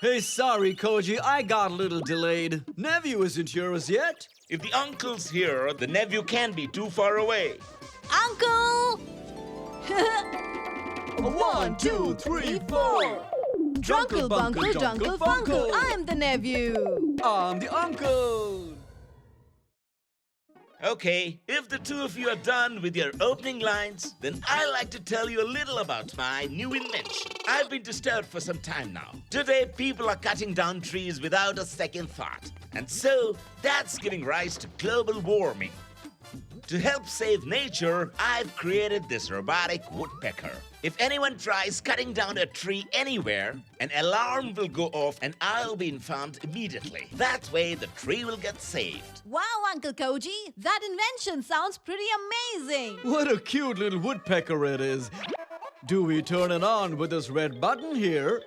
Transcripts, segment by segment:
Hey, sorry, Khoji, I got a little delayed. Nephew isn't here as yet. If the uncle's here, the nephew can't be too far away. Uncle! 1, 2, 3, 4. Drunkle, bunkle, dunkle, funkle. I'm the nephew. I'm the uncle. Okay, if the two of you are done with your opening lines, then I'd like to tell you a little about my new invention. I've been disturbed for some time now. Today, people are cutting down trees without a second thought. And so, that's giving rise to global warming. To help save nature, I've created this robotic woodpecker. If anyone tries cutting down a tree anywhere, an alarm will go off and I'll be informed immediately. That way, the tree will get saved. Wow, Uncle Khoji, that invention sounds pretty amazing. What a cute little woodpecker it is. Do we turn it on with this red button here?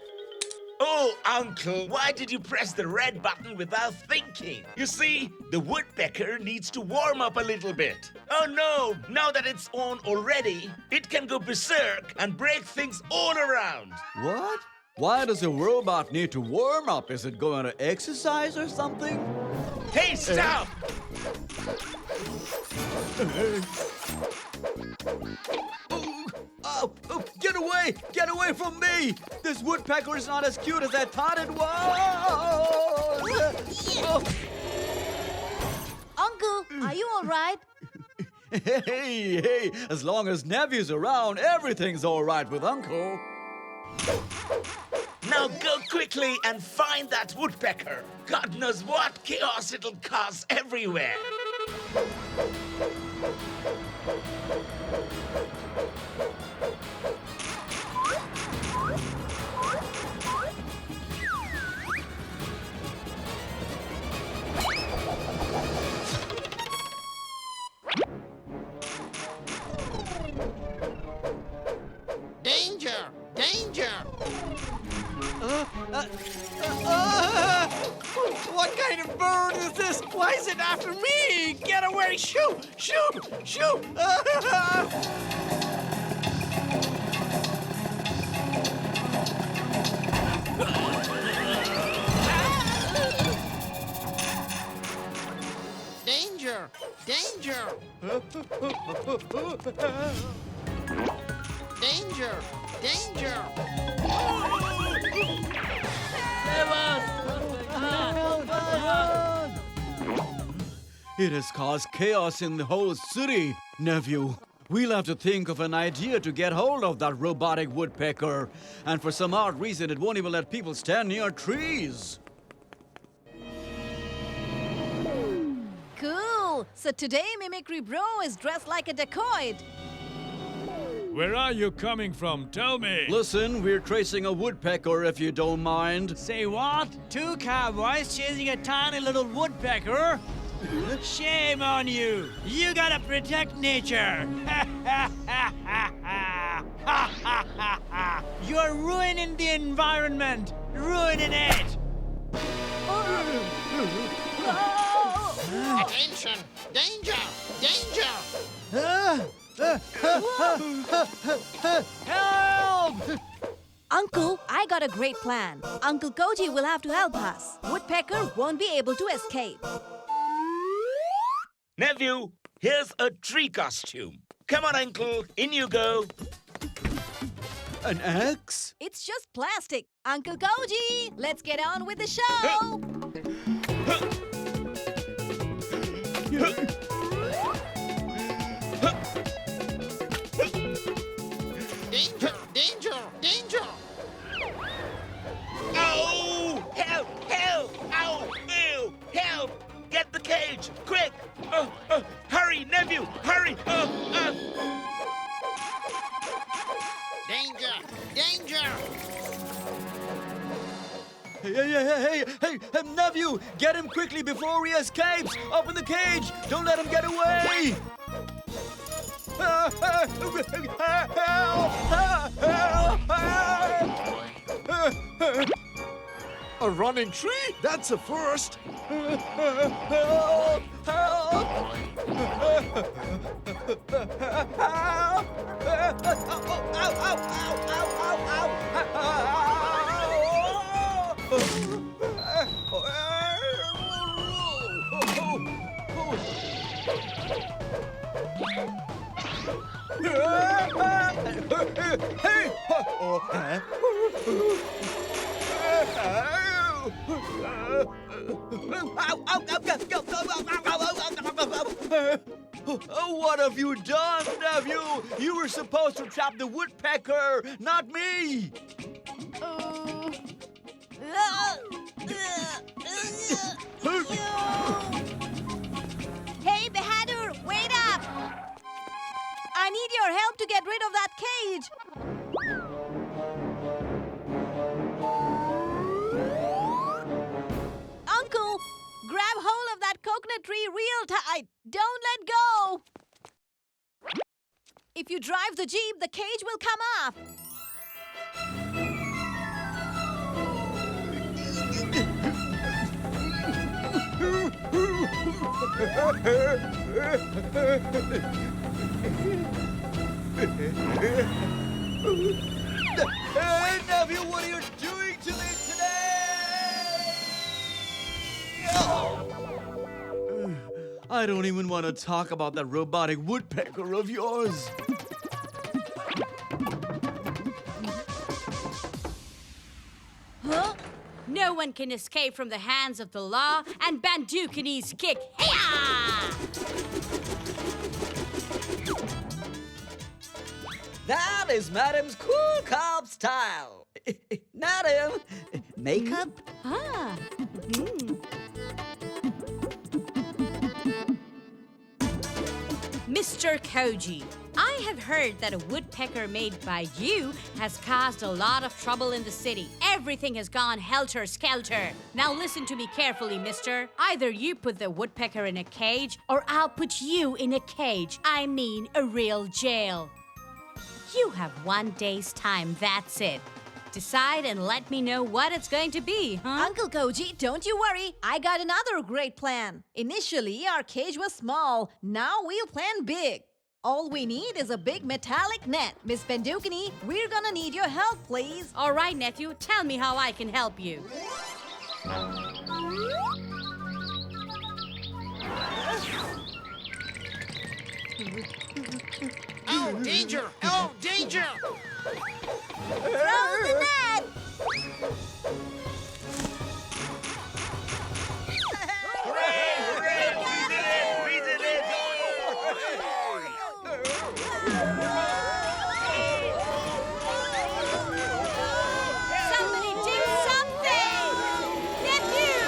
Oh, Uncle, why did you press the red button without thinking? You see, the woodpecker needs to warm up a little bit. Oh no, now that it's on already, it can go berserk and break things all around. What? Why does a robot need to warm up? Is it going to exercise or something? Hey, stop! Oh, get away! Get away from me! This woodpecker is not as cute as I thought it was! Uncle, are you all right? Hey, as long as Nephew's around, everything's all right with Uncle. Now go quickly and find that woodpecker. God knows what chaos it'll cause everywhere. Danger! Danger! What kind of bird is this? Why is it after me? Get away! Shoot! Shoot! Shoot! Danger! Danger! Danger! Danger! It has caused chaos in the whole city, Nephew. We'll have to think of an idea to get hold of that robotic woodpecker. And for some odd reason, it won't even let people stand near trees. Cool. So today, Mimicry Bro is dressed like a dacoit. Where are you coming from? Tell me. Listen, we're tracing a woodpecker, if you don't mind. Say what? Two cowboys chasing a tiny little woodpecker? Shame on you! You gotta protect nature! You're ruining the environment! Ruining it! Attention! Danger! Danger! Help! Uncle, I got a great plan. Uncle Khoji will have to help us. Woodpecker won't be able to escape. Nephew, here's a tree costume. Come on, Uncle, in you go. An axe? It's just plastic. Uncle Khoji, let's get on with the show. Danger! Danger! Danger! Oh! Help! Help! Ow! Ew! Help! Get the cage! Quick! Hurry, Nephew! Hurry! Danger! Danger! Hey, Nephew! Get him quickly before he escapes! Open the cage! Don't let him get away! A running tree? That's a first. What have you done, nephew? You were supposed to trap the woodpecker, not me! Hey, Bahadur, wait up! I need your help to get rid of that cage. Uncle, grab hold of that coconut tree real tight. Don't let go. If you drive the jeep, the cage will come off. Hey, nephew, what are you doing to me today? I don't even want to talk about that robotic woodpecker of yours. Huh? No one can escape from the hands of the law, and Bandukini's kick. Hiya! That is Madam's cool cop style. Madam, makeup? Ah. Mr. Khoji, I have heard that a woodpecker made by you has caused a lot of trouble in the city. Everything has gone helter-skelter. Now listen to me carefully, mister. Either you put the woodpecker in a cage, or I'll put you in a cage. I mean a real jail. You have 1 day's time, that's it. Decide and let me know what it's going to be, huh? Uncle Koji, don't you worry. I got another great plan. Initially, our cage was small. Now we'll plan big. All we need is a big metallic net. Miss Bandukini, we're gonna need your help, please. All right, nephew, tell me how I can help you. Oh, danger! Oh, danger! Throw the net! Somebody do something! Nephew!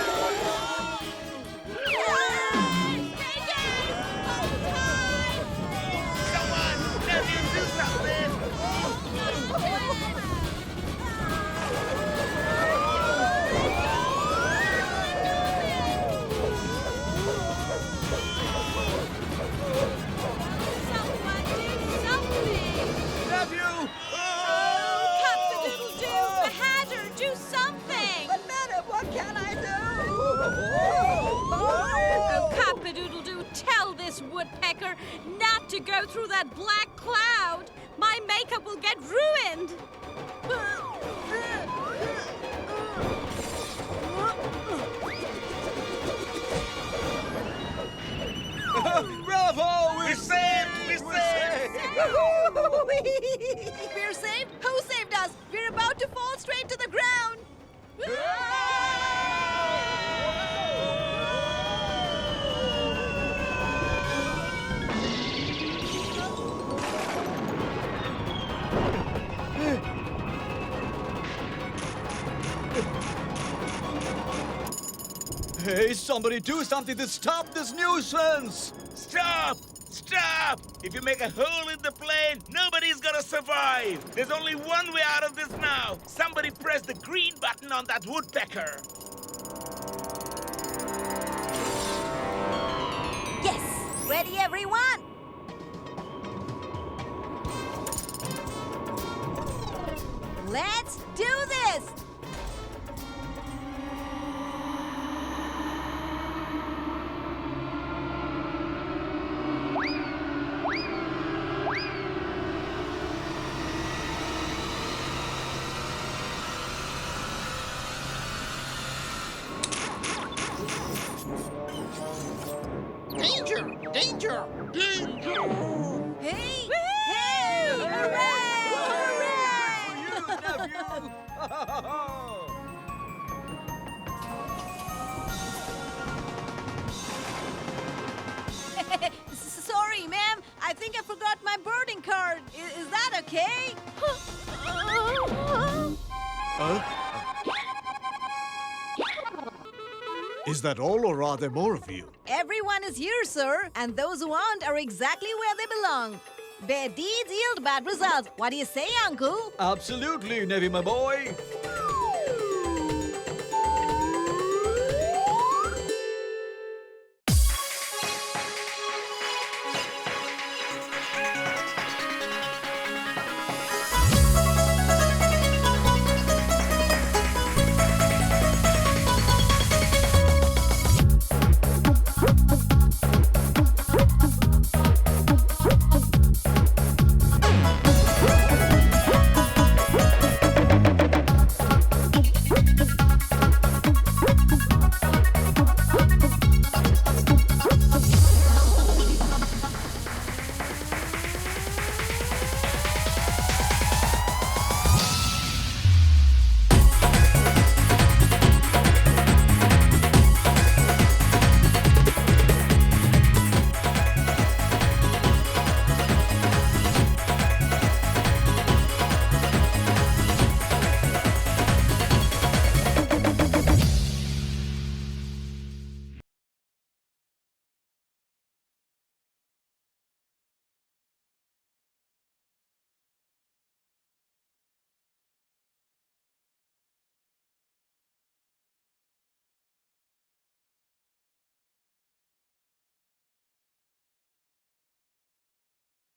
Someone, nephew, do something! Someone do something! Nephew! Cock-a-doodle-doo! Bahadur, do something! But Madam, what can I do? Oh, cock-a-doodle-doo, tell this woodpecker not to go through that black cloud. My makeup will get ruined. Bravo! We're saved! We're saved! We're saved? Who saved us? We're about to fall straight to the ground. Hey, somebody do something to stop this nuisance! Stop! Stop! If you make a hole in the plane, nobody's gonna survive! There's only one way out of this now! Somebody press the green button on that woodpecker! Yes! Ready, everyone? Let's do this! Danger! Hey! Hey! Hooray! Sorry, ma'am. I think I forgot my boarding card. Is that okay? Is that all, or are there more of you? Everyone is here, sir, and those who aren't are exactly where they belong. Bad deeds yield bad results. What do you say, Uncle? Absolutely, Nevi, my boy.